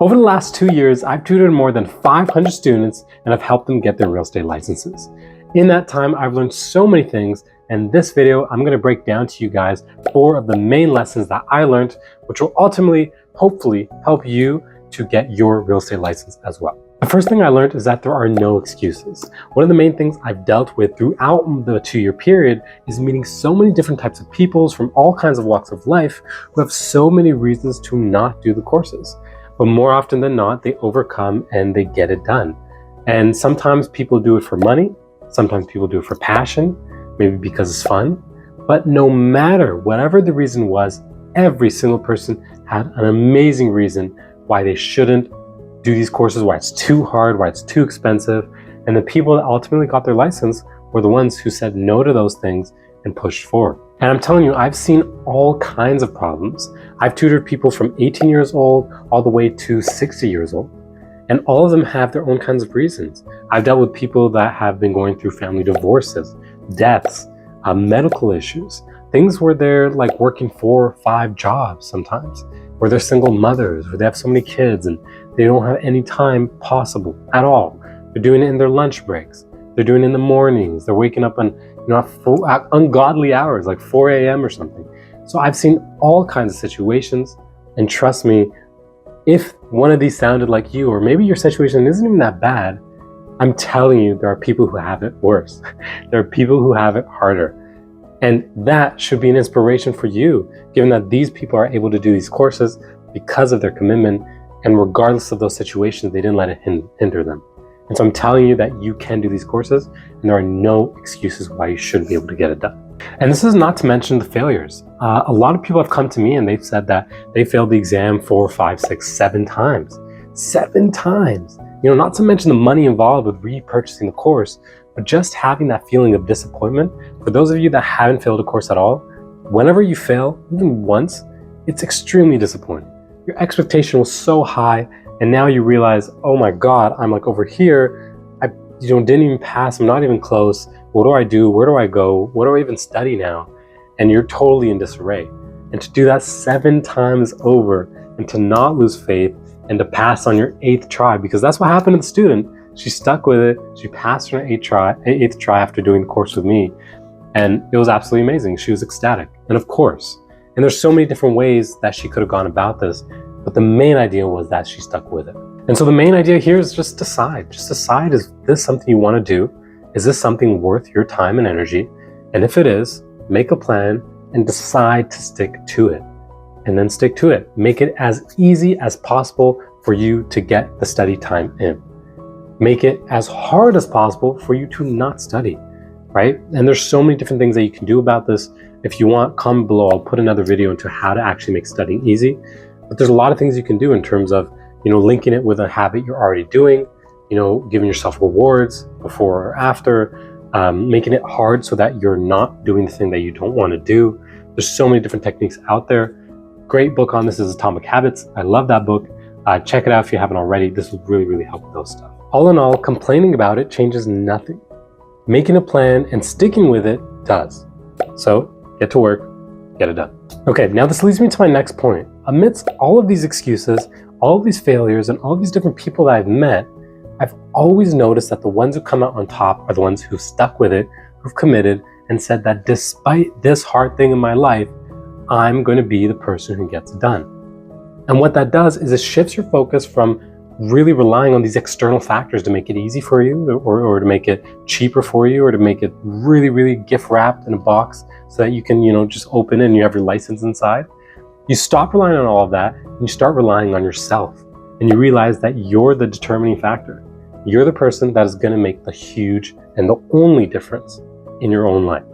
Over the last 2 years, I've tutored more than 500 students and have helped them get their real estate licenses. In that time, I've learned so many things, and in this video, I'm going to break down to you guys 4 of the main lessons that I learned, which will ultimately, hopefully, help you to get your real estate license as well. The first thing I learned is that there are no excuses. One of the main things I've dealt with throughout the 2-year period is meeting so many different types of peoples from all kinds of walks of life who have so many reasons to not do the courses. But more often than not, they overcome and they get it done. And sometimes people do it for money, sometimes people do it for passion, maybe because it's fun. But no matter whatever the reason was, every single person had an amazing reason why they shouldn't do these courses, why it's too hard, why it's too expensive. And the people that ultimately got their license were the ones who said no to those things and pushed forward. And I'm telling you, I've seen all kinds of problems. I've tutored people from 18 years old all the way to 60 years old. And all of them have their own kinds of reasons. I've dealt with people that have been going through family divorces, deaths, medical issues, things where they're like working 4 or 5 jobs sometimes, where they're single mothers, where they have so many kids and they don't have any time possible at all. They're doing it in their lunch breaks. They're doing it in the mornings. They're waking up on at ungodly hours, like 4 a.m. or something. So I've seen all kinds of situations, and trust me, if one of these sounded like you, or maybe your situation isn't even that bad, I'm telling you, there are people who have it worse. There are people who have it harder. And that should be an inspiration for you, given that these people are able to do these courses because of their commitment, and regardless of those situations, they didn't let it hinder them. And so I'm telling you that you can do these courses, and there are no excuses why you shouldn't be able to get it done. And this is not to mention the failures. A lot of people have come to me and they've said that they failed the exam 4, 5, 6, 7 times. 7 times. Not to mention the money involved with repurchasing the course, but just having that feeling of disappointment. For those of you that haven't failed a course at all, whenever you fail, even once, it's extremely disappointing. Your expectation was so high, and now you realize, oh my God, I'm like over here, I didn't even pass, I'm not even close. What do I do? Where do I go? What do I even study now? And you're totally in disarray. And to do that 7 times over, and to not lose faith, and to pass on your 8th try, because that's what happened to the student. She stuck with it. She passed on her 8th try after doing the course with me. And it was absolutely amazing. She was ecstatic. And of course, and there's so many different ways that she could have gone about this, but the main idea was that she stuck with it. And so the main idea here is just decide. Just decide, is this something you want to do? Is this something worth your time and energy? And if it is, make a plan and decide to stick to it. And then stick to it. Make it as easy as possible for you to get the study time in. Make it as hard as possible for you to not study, right? And there's so many different things that you can do about this. If you want, comment below. I'll put another video into how to actually make studying easy. But there's a lot of things you can do in terms of, linking it with a habit you're already doing, giving yourself rewards before or after, making it hard so that you're not doing the thing that you don't want to do. There's so many different techniques out there. Great book on this is Atomic Habits. I love that book. Check it out if you haven't already. This will really, really help with those stuff. All in all, complaining about it changes nothing. Making a plan and sticking with it does. So get to work, get it done. Okay, now this leads me to my next point. Amidst all of these excuses, all of these failures, and all of these different people that I've met, I've always noticed that the ones who come out on top are the ones who've stuck with it, who've committed, and said that despite this hard thing in my life, I'm going to be the person who gets it done. And what that does is it shifts your focus from really relying on these external factors to make it easy for you, or to make it cheaper for you, or to make it really, really gift wrapped in a box so that you can, just open it and you have your license inside. You stop relying on all of that and you start relying on yourself. And you realize that you're the determining factor. You're the person that is going to make the huge and the only difference in your own life.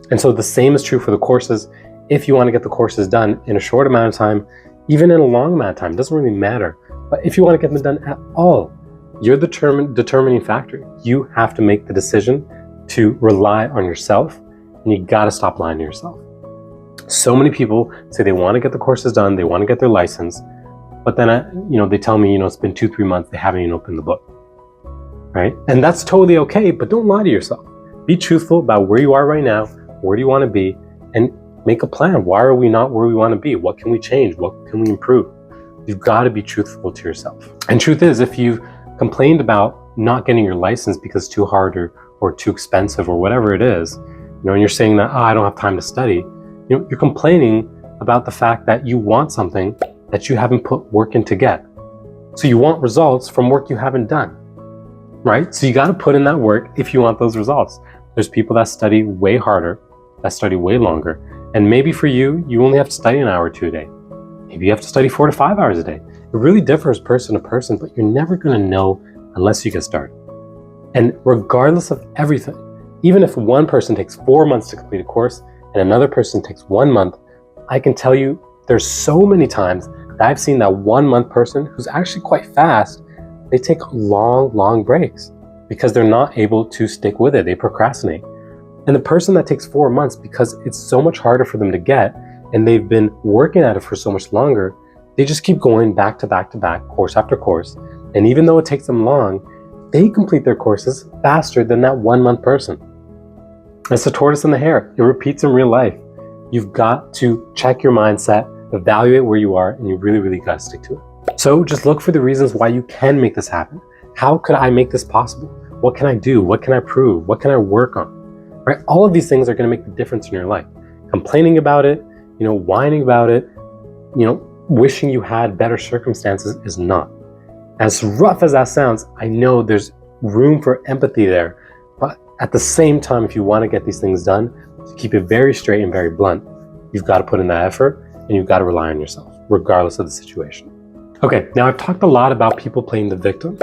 And so the same is true for the courses. If you want to get the courses done in a short amount of time, even in a long amount of time, doesn't really matter. But if you want to get them done at all, you're the determining factor. You have to make the decision to rely on yourself, and you got to stop lying to yourself. So many people say they want to get the courses done, they want to get their license, but then they tell me, it's been 2-3 months, they haven't even opened the book, right? And that's totally okay, but don't lie to yourself. Be truthful about where you are right now, where do you want to be, and make a plan. Why are we not where we want to be? What can we change? What can we improve? You've got to be truthful to yourself. And truth is, if you've complained about not getting your license because it's too hard or too expensive or whatever it is, and you're saying that, I don't have time to study, you're complaining about the fact that you want something that you haven't put work in to get. So you want results from work you haven't done, right? So you got to put in that work if you want those results. There's people that study way harder, that study way longer, and maybe for you, you only have to study an hour or two a day. Maybe you have to study 4 to 5 hours a day. It really differs person to person, but you're never going to know unless you get started. And regardless of everything, even if one person takes 4 months to complete a course and another person takes 1 month, I can tell you there's so many times that I've seen that 1 month person who's actually quite fast, they take long breaks because they're not able to stick with it. They procrastinate. And the person that takes 4 months, because it's so much harder for them to get, and they've been working at it for so much longer, they just keep going back to back to back, course after course. And even though it takes them long, they complete their courses faster than that 1 month person. It's the tortoise and the hare. It repeats in real life. You've got to check your mindset, evaluate where you are, and you really got to stick to it. So just look for the reasons why you can make this happen. How could I make this possible? What can I do? What can I prove? What can I work on? Right? All of these things are going to make the difference in your life. Complaining about it, whining about it, wishing you had better circumstances is not. As rough as that sounds, I know there's room for empathy there, but at the same time, if you want to get these things done, to keep it very straight and very blunt, you've got to put in that effort and you've got to rely on yourself, regardless of the situation. Okay, now I've talked a lot about people playing the victim,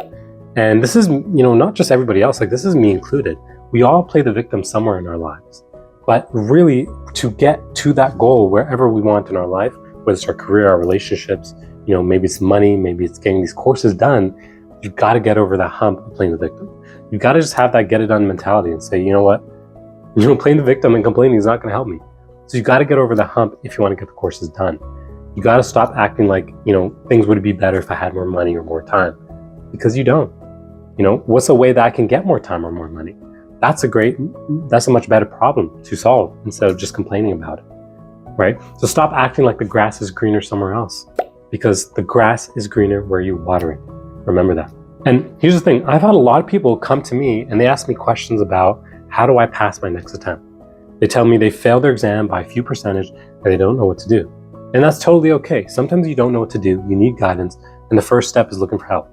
and this is, not just everybody else, this is me included. We all play the victim somewhere in our lives. But really, to get to that goal, wherever we want in our life, whether it's our career, our relationships, maybe it's money, maybe it's getting these courses done, you've got to get over that hump of playing the victim. You've got to just have that get it done mentality and say, you know what, playing the victim and complaining is not going to help me. So you've got to get over the hump if you want to get the courses done. You got to stop acting like, things would be better if I had more money or more time, because you don't. What's a way that I can get more time or more money? That's a much better problem to solve instead of just complaining about it, right? So stop acting like the grass is greener somewhere else, because the grass is greener where you water it. Remember that. And here's the thing, I've had a lot of people come to me and they ask me questions about, how do I pass my next attempt? They tell me they failed their exam by a few percentage and they don't know what to do. And that's totally okay. Sometimes you don't know what to do, you need guidance, and the first step is looking for help.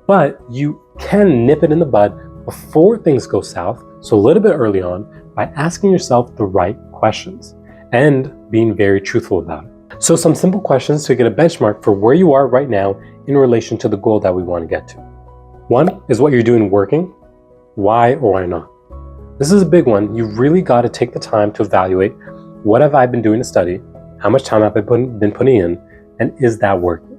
But you can nip it in the bud before things go south, so a little bit early on, by asking yourself the right questions and being very truthful about it. So some simple questions to get a benchmark for where you are right now in relation to the goal that we want to get to. One is what you're doing working, why or why not. This is a big one. You've really got to take the time to evaluate, what have I been doing to study, how much time have I been putting in, and is that working?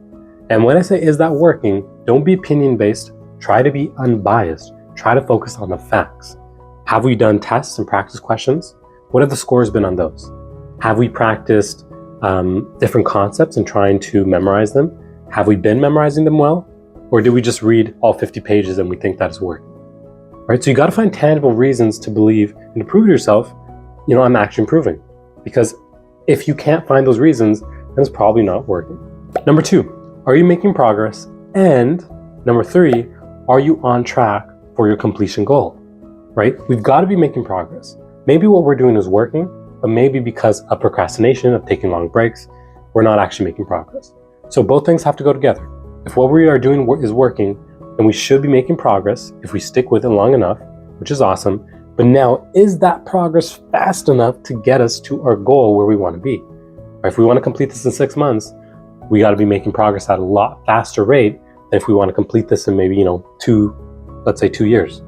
And when I say is that working, don't be opinion based, try to be unbiased. Try to focus on the facts. Have we done tests and practice questions? What have the scores been on those? Have we practiced different concepts and trying to memorize them? Have we been memorizing them well? Or did we just read all 50 pages and we think that is working? Right? So you got to find tangible reasons to believe and to prove to yourself, I'm actually improving. Because if you can't find those reasons, then it's probably not working. Number 2, are you making progress? And number 3, are you on track for your completion goal, right? We've got to be making progress. Maybe what we're doing is working, but maybe because of procrastination, of taking long breaks, we're not actually making progress. So both things have to go together. If what we are doing is working, then we should be making progress if we stick with it long enough, which is awesome. But now, is that progress fast enough to get us to our goal where we want to be? Or if we want to complete this in 6 months, we got to be making progress at a lot faster rate than if we want to complete this in maybe, 2 years,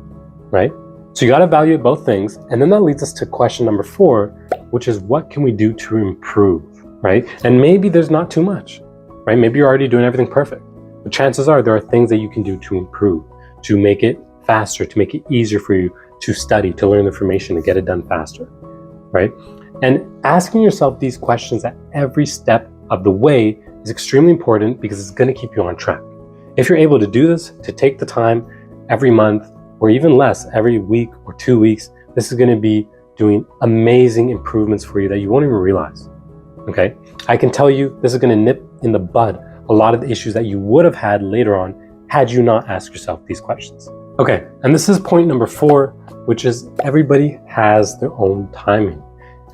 right? So you got to evaluate both things. And then that leads us to question number 4, which is what can we do to improve, right? And maybe there's not too much, right? Maybe you're already doing everything perfect, but chances are there are things that you can do to improve, to make it faster, to make it easier for you to study, to learn information, to get it done faster, right? And asking yourself these questions at every step of the way is extremely important because it's going to keep you on track. If you're able to do this, to take the time every month, or even less, every week or 2 weeks, this is going to be doing amazing improvements for you that you won't even realize, okay? I can tell you this is going to nip in the bud a lot of the issues that you would have had later on had you not asked yourself these questions. Okay, and this is point number 4, which is everybody has their own timing.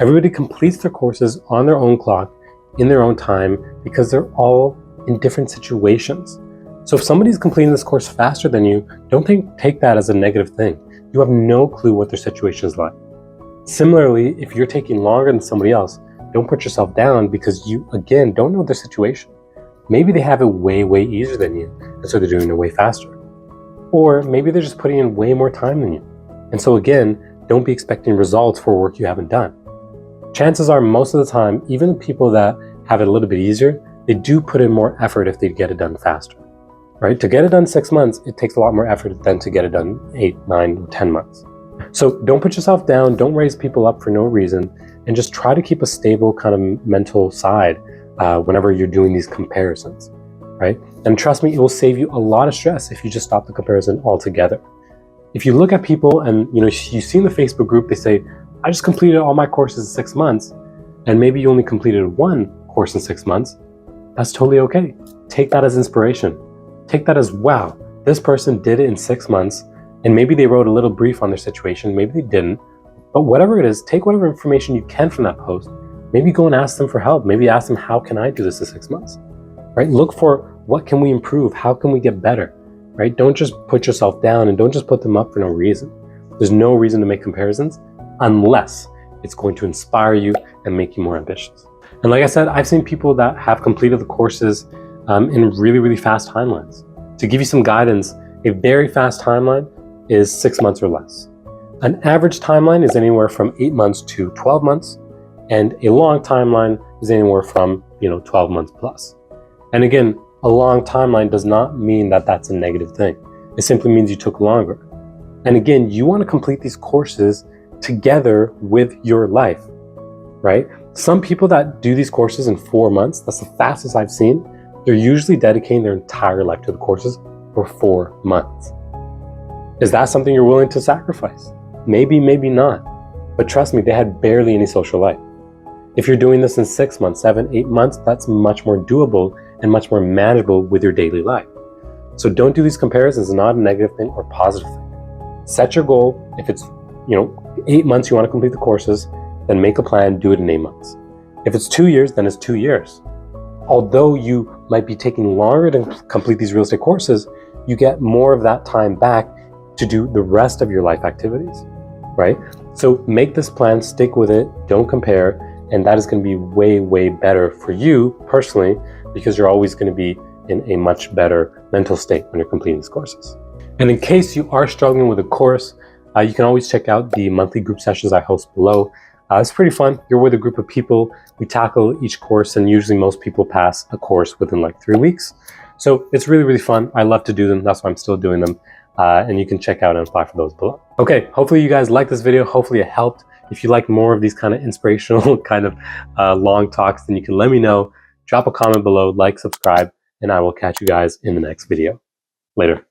Everybody completes their courses on their own clock, in their own time, because they're all in different situations. So if somebody's completing this course faster than you, don't take that as a negative thing. You have no clue what their situation is like. Similarly, if you're taking longer than somebody else, don't put yourself down because you, again, don't know their situation. Maybe they have it way, way easier than you, and so they're doing it way faster. Or maybe they're just putting in way more time than you. And so again, don't be expecting results for work you haven't done. Chances are most of the time, even the people that have it a little bit easier, they do put in more effort if they get it done faster. Right? To get it done 6 months, it takes a lot more effort than to get it done 8, 9, or 10 months. So don't put yourself down, don't raise people up for no reason, and just try to keep a stable kind of mental side whenever you're doing these comparisons, right? And trust me, it will save you a lot of stress if you just stop the comparison altogether. If you look at people and you see in the Facebook group, they say, I just completed all my courses in 6 months, and maybe you only completed 1 course in 6 months, that's totally okay. Take that as inspiration. Take that as, wow, this person did it in 6 months, and maybe they wrote a little brief on their situation, maybe they didn't, but whatever it is, take whatever information you can from that post. Maybe go and ask them for help. Maybe ask them, how can I do this in 6 months, right? Look for what can we improve? How can we get better, right? Don't just put yourself down and don't just put them up for no reason. There's no reason to make comparisons unless it's going to inspire you and make you more ambitious. And like I said, I've seen people that have completed the courses in really, really fast timelines. To give you some guidance, a very fast timeline is 6 months or less. An average timeline is anywhere from 8 months to 12 months, and a long timeline is anywhere from 12 months plus. And again, a long timeline does not mean that that's a negative thing. It simply means you took longer. And again, you want to complete these courses together with your life, right? Some people that do these courses in 4 months, that's the fastest I've seen. They're usually dedicating their entire life to the courses for 4 months. Is that something you're willing to sacrifice? Maybe, maybe not. But trust me, they had barely any social life. If you're doing this in 6 months, 7, 8 months, that's much more doable and much more manageable with your daily life. So don't do these comparisons, not a negative thing or positive thing. Set your goal. If it's 8 months you want to complete the courses, then make a plan, do it in 8 months. If it's 2 years, then it's 2 years. Although you might be taking longer to complete these real estate courses, you get more of that time back to do the rest of your life activities, right? So make this plan, stick with it, don't compare, and that is going to be way, way better for you personally, because you're always going to be in a much better mental state when you're completing these courses. And in case you are struggling with a course, you can always check out the monthly group sessions I host below. It's pretty fun. You're with a group of people. We tackle each course, and usually most people pass a course within like 3 weeks. So it's really, really fun. I love to do them. That's why I'm still doing them. And you can check out and apply for those below. Okay, hopefully you guys liked this video. Hopefully it helped. If you like more of these kind of inspirational kind of long talks, then you can let me know. Drop a comment below, like, subscribe, and I will catch you guys in the next video. Later.